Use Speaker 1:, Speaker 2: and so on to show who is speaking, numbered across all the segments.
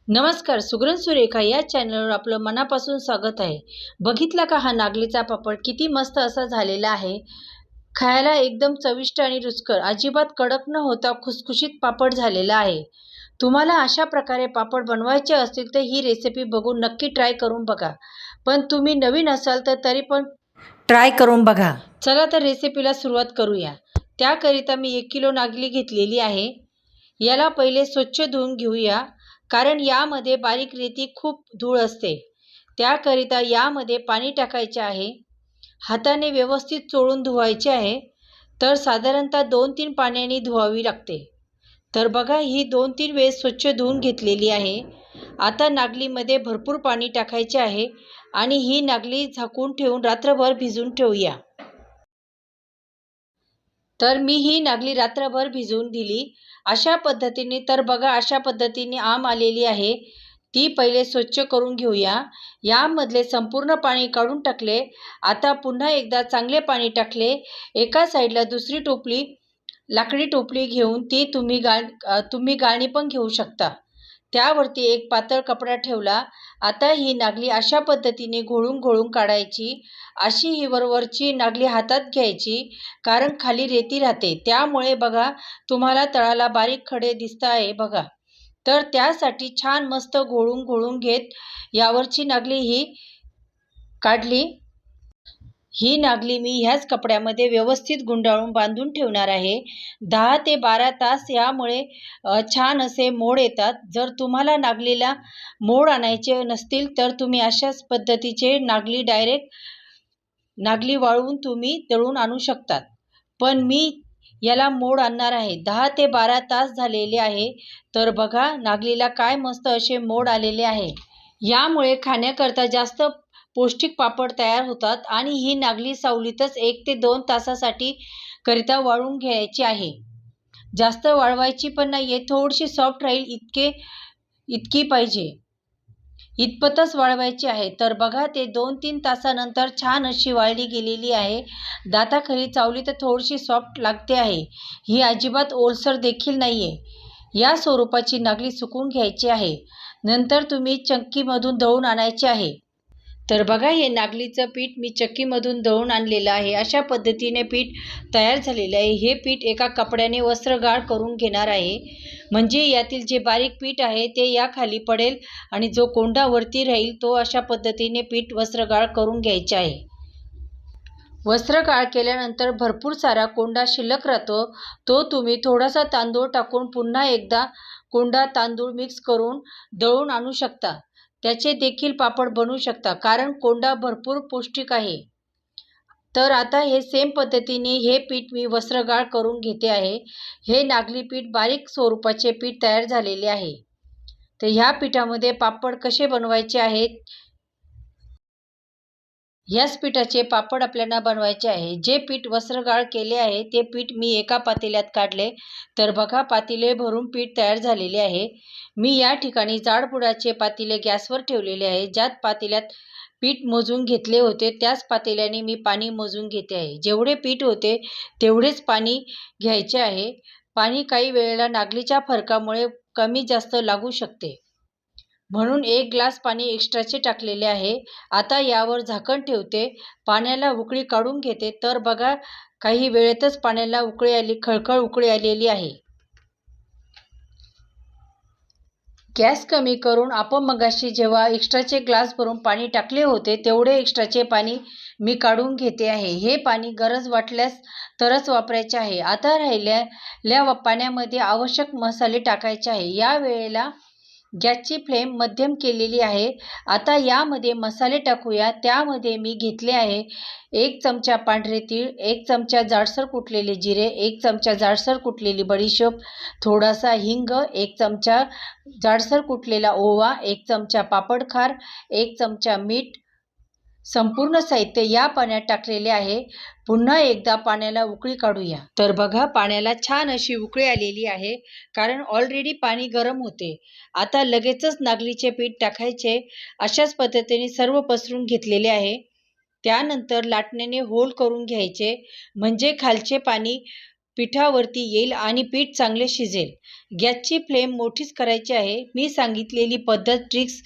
Speaker 1: नमस्कार. सुगरण सुरेखा या चॅनलवर आपलं मनापासून स्वागत आहे. बघितला का हा नागलीचा पापड किती मस्त असा झालेला आहे. खायला एकदम चविष्ट आणि रुचकर, अजिबात कडक न होता खुसखुशीत पापड झालेला आहे. तुम्हाला अशा प्रकारे पापड बनवायचे असतील तर ही रेसिपी बघून नक्की ट्राय करून बघा. पण तुम्ही नवीन असाल तर तरी पण ट्राय करून बघा. चला तर रेसिपीला सुरुवात करूया. त्याकरिता मी 1 किलो नागली घेतलेली आहे. याला पहिले स्वच्छ धुवून घेऊया, कारण यामध्ये बारीक रेती खूप धूळ असते. त्याकरिता यामध्ये पाणी टाकायचे आहे. हाताने व्यवस्थित चोळून धुवायचे आहे. तर साधारणतः 2-3 पाण्याने धुवावी लागते. तर बघा, ही 2-3 वेळेस स्वच्छ धुवून घेतलेली आहे. आता नागलीमध्ये भरपूर पाणी टाकायचे आहे आणि ही नागली झाकून ठेवून रात्रभर भिजवून ठेवूया. तर मी ही नागली रात्रभर भिजवून दिली. अशा पद्धतीने तर बघा, अशा पद्धतीने आम आलेली आहे. ती पहिले स्वच्छ करून घेऊया. यामधले संपूर्ण पाणी काढून टाकले. आता पुन्हा एकदा चांगले पाणी टाकले. एका साईडला दुसरी टोपली, लाकडी टोपली घेऊन ती तुम्ही गाळणी पण घेऊ शकता. त्यावरती एक पातळ कपडा ठेवला. आता ही नागली अशा पद्धतीने घोळून घोळून काढायची. अशी ही वरवरची नागली हातात घ्यायची, कारण खाली रेती राहते. त्यामुळे बघा, तुम्हाला तळाला बारीक खडे दिसत आहे बघा. तर त्यासाठी छान मस्त घोळून घोळून घेत यावरची नागली ही काढली. ही नागली मी ह्याच कपड्यामध्ये व्यवस्थित गुंडाळून बांधून ठेवणार आहे. 10 ते 12 तास यामुळे छान असे मोड येतात. जर तुम्हाला नागलीला मोड आणायचे नसतील तर तुम्ही अशाच पद्धतीचे नागली वाळवून तुम्ही दळून आणू शकतात. पण मी याला मोड आणणार आहे. 10 ते 12 तास झालेले आहे. तर बघा, नागलीला काय मस्त असे मोड आलेले आहे. यामुळे खाण्याकरता जास्त पौष्टिक पापड तयार होतात आणि ही नागली सावलीतच 1 ते 2 तासासाठी करिता वाळवून घ्यायची आहे. जास्त वाळवायची पण नाहीये, थोडीशी सॉफ्ट राहील इतकी पाहिजे, इतपतच वाळवायची आहे. तर बघा, ते 2-3 तासानंतर छान अशी वाळली गेलेली आहे. दाताखाली चावली तर थोडीशी सॉफ्ट लागते आहे. ही अजिबात ओलसर देखील नाहीये. या स्वरूपाची नागली सुकवून घ्यायची आहे. नंतर तुम्ही चक्कीमधून दळून आणायचे आहे. तर बघा, हे नागलीचं पीठ मी चक्कीमधून दळून आणलेलं आहे. अशा पद्धतीने पीठ तयार झालेलं आहे. हे पीठ एका कपड्याने वस्त्रगाळ करून घेणार आहे, म्हणजे यातील जे बारीक पीठ आहे ते या खाली पडेल आणि जो कोंडा वरती राहील तो अशा पद्धतीने पीठ वस्त्रगाळ करून घ्यायचे आहे. वस्त्रगाळ केल्यानंतर भरपूर सारा कोंडा शिल्लक राहतो. तो तुम्ही थोडासा तांदूळ टाकून पुन्हा एकदा कोंडा तांदूळ मिक्स करून दळून आणू शकता. त्याचे देखील पापड बनवू शकता, कारण कोंडा भरपूर पौष्टिक आहे. तर आता हे सेम पद्धतीने हे पीठ मी वस्त्रगाळ करून घेते आहे. हे नागली पीठ बारीक स्वरूपाचे पीठ तयार झालेले आहे. तर ह्या पिठामध्ये पापड कसे बनवायचे आहेत, ह्याच पिठाचे पापड आपल्याला बनवायचे आहे. जे पीठ वस्त्रगाळ केले आहे ते पीठ मी एका पातेल्यात काढले. तर बघा, पातेले भरून पीठ तयार झालेले आहे. मी या ठिकाणी जाडबुडाचे पातेले गॅसवर ठेवलेले आहे. ज्यात पातेल्यात पीठ मोजून घेतले होते त्याच पातेल्याने मी पाणी मोजून घेते आहे. जेवढे पीठ होते तेवढेच पाणी घ्यायचे आहे. पाणी काही वेळेला नागलीच्या फरकामुळे कमी जास्त लागू शकते, म्हणून 1 ग्लास पाणी एक्स्ट्राचे टाकलेले आहे. आता यावर झाकण ठेवते. पाण्याला उकळी काढून घेते. तर बघा, काही वेळेतच पाण्याला उकळी आली, खळखळ उकळी आलेली आहे. गॅस कमी करून आपण मगाशी जेव्हा एक्स्ट्राचे ग्लास भरून पाणी टाकले होते तेवढे एक्स्ट्राचे पाणी मी काढून घेते आहे. हे पाणी गरज वाटल्यास तरच वापरायचे आहे. आता राहिलेल्या पाण्यामध्ये आवश्यक मसाले टाकायचे आहे. या वेळेला गॅसची फ्लेम मध्यम केलेली आहे. आता यामध्ये मसाले टाकूया. त्यामध्ये मी घेतले आहे 1 चमचा पांढरे तीळ, 1 चमचा जाडसर कुटलेले जिरे, 1 चमचा जाडसर कुटलेली बडीशोप, थोडासा हिंग, 1 चमचा जाडसर कुटलेला ओवा, 1 चमचा पापड खार, 1 चमचा मीठ. संपूर्ण साहित्य या पाण्यात टाकलेले आहे. पुन्हा एकदा पाण्याला उकळी काढूया. तर बघा, पाण्याला छान अशी उकळी आलेली आहे, कारण ऑलरेडी पाणी गरम होते. आता लगेचच नागलीचे पीठ टाकायचे. अशाच पद्धतीने सर्व पसरून घेतलेले आहे. त्यानंतर लाटण्याने होल करून घ्यायचे, म्हणजे खालचे पाणी पिठावरती येईल आणि पीठ चांगले शिजेल. गॅसची फ्लेम मोठीच करायची आहे. मी सांगितलेली पद्धत ट्रिक्स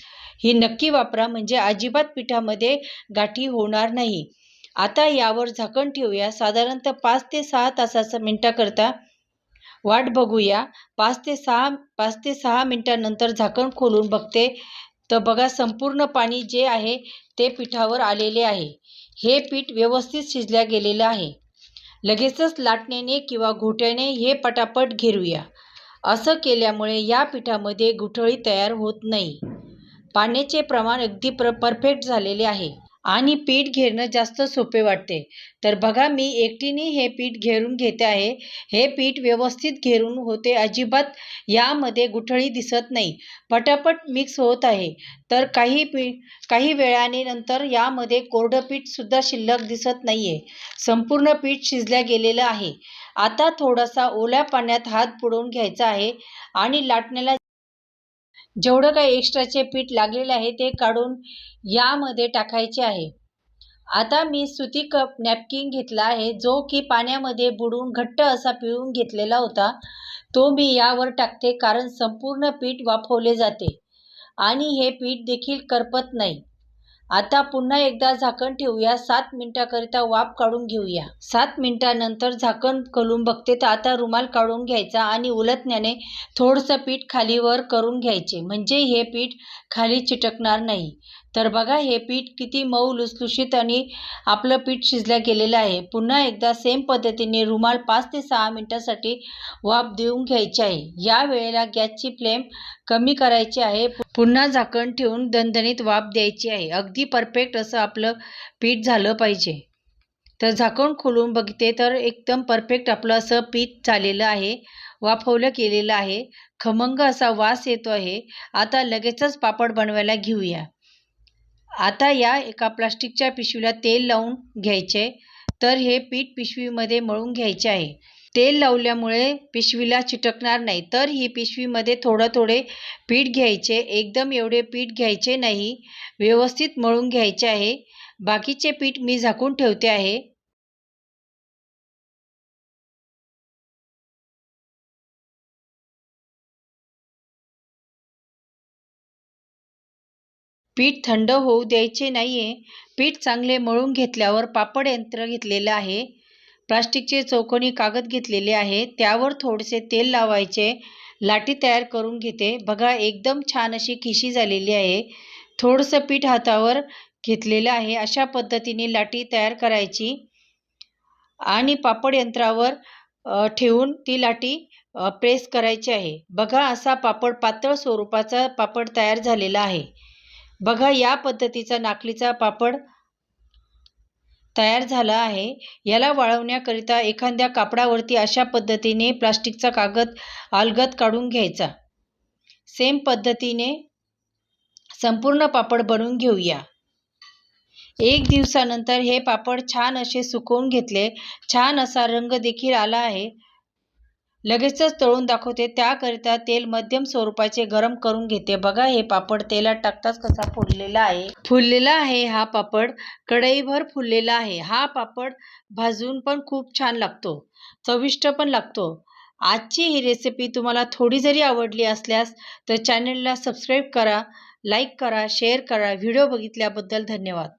Speaker 1: ही नक्की वापरा, म्हणजे अजिबात पिठामध्ये गाठी होणार नाही. आता यावर झाकण ठेवूया. साधारणतः 5 ते 6 मिनिटाकरता वाट बघूया. 5 ते 6 मिनिटानंतर झाकण खोलून बघते तर बघा, संपूर्ण पाणी जे आहे ते पिठावर आलेले आहे. हे पीठ व्यवस्थित शिजल्या गेलेलं आहे. लगेचच लाटण्याने किंवा घोट्याने हे पटापट घेरूया. असं केल्यामुळे या पिठामध्ये गुठळी तयार होत नाही. पाण्याचे प्रमाण अगदी परफेक्ट झालेले आहे आणि पीठ घेरणं जास्त सोपे वाटते. तर बघा, मी एकटीने हे पीठ घेरून घेते आहे. हे पीठ व्यवस्थित घेरून होते, अजिबात यामध्ये गुठळी दिसत नाही. पटापट मिक्स होत आहे. तर काही वेळाने नंतर यामध्ये कोरडं पीठसुद्धा शिल्लक दिसत नाही आहे. संपूर्ण पीठ शिजल्या गेलेलं आहे. आता थोडासा ओल्या पाण्यात हात बुडवून घ्यायचा आहे आणि लाटण्याला जेवढं काही एक्स्ट्राचे पीठ लागलेले आहे ते काढून यामध्ये टाकायचे आहे. आता मी सुती नॅपकिन घेतला आहे, जो की पाण्यामध्ये बुडवून घट्ट असा पिळून घेतलेला होता. तो मी यावर टाकते, कारण संपूर्ण पीठ वाफवले जाते आणि हे पीठ देखील करपत नाही. आता पुन्हा एकदा झाकण ठेवूया. 7 मिनिटाकरिता वाफ काढून घेऊया. 7 मिनिटानंतर झाकण खोलून बघते तर आता रुमाल काढून घ्यायचा आणि उलटण्याने थोडंसं पीठ खालीवर करून घ्यायचे, म्हणजे हे पीठ खाली चिटकणार नाही. तर बघा, हे पीठ किती मऊ लुसलुशीत आणि आपलं पीठ शिजल्या गेलेलं आहे. पुन्हा एकदा सेम पद्धतीने रुमाल 5 ते 6 मिनिटासाठी वाफ देऊन घ्यायची आहे. या वेळेला गॅसची फ्लेम कमी करायची आहे. पुन्हा झाकण ठेवून दणदणीत वाफ द्यायची आहे. अगदी परफेक्ट असं आपलं पीठ झालं पाहिजे. तर झाकण खोलून बघते तर एकदम परफेक्ट आपलं असं पीठ झालेलं आहे. वाफवलं केलेलं आहे. खमंग असा वास येतो आहे. आता लगेचच पापड बनवायला घेऊया. आता या एका प्लास्टिकच्या पिशवीला तेल लावून घ्यायचे. तर हे पीठ पिशवीमध्ये मळून घ्यायचे आहे. तेल लावल्यामुळे पिशवीला चिटकणार नाही. तर ही पिशवीमध्ये थोडे पीठ घ्यायचे. एकदम एवढे पीठ घ्यायचे नाही, व्यवस्थित मळून घ्यायचे आहे. बाकीचे पीठ मी झाकून ठेवते आहे. पीठ थंड होऊ द्यायचे नाहीये. पीठ चांगले मळून घेतल्यावर पापड यंत्र घेतलेलं आहे. प्लास्टिकचे चौकोनी कागद घेतलेले आहे. त्यावर थोडेसे तेल लावायचे. लाटी तयार करून घेते. बघा, एकदम छान अशी खिशी झालेली आहे. थोडंसं पीठ हातावर घेतलेलं आहे. अशा पद्धतीने लाटी तयार करायची आणि पापड यंत्रावर ठेवून ती लाटी प्रेस करायची आहे. बघा, असा पापड, पातळ स्वरूपाचा पापड तयार झालेला आहे. बघा, या पद्धतीचा नाकलीचा पापड तयार झाला आहे. याला वाळवण्याकरिता एखाद्या कापडावरती अशा पद्धतीने प्लास्टिकचा कागद अलगद काढून घ्यायचा. सेम पद्धतीने संपूर्ण पापड बनवून घेऊया. 1 दिवसानंतर हे पापड छान असे सुकवून घेतले. छान असा रंग देखील आला आहे. लगेचच तळून दाखवते. त्याकरिता तेल मध्यम स्वरूपाचे गरम करून घेते. बघा, हे पापड तेलात टाकताच कसा फुललेला आहे हा पापड. कढईभर फुललेला आहे. हा पापड भाजून पण खूप छान लागतो, चविष्ट पण लागतो. आजची ही रेसिपी तुम्हाला थोडी जरी आवडली असल्यास तर चॅनलला सबस्क्राईब करा, लाईक करा, शेअर करा. व्हिडिओ बघितल्याबद्दल धन्यवाद.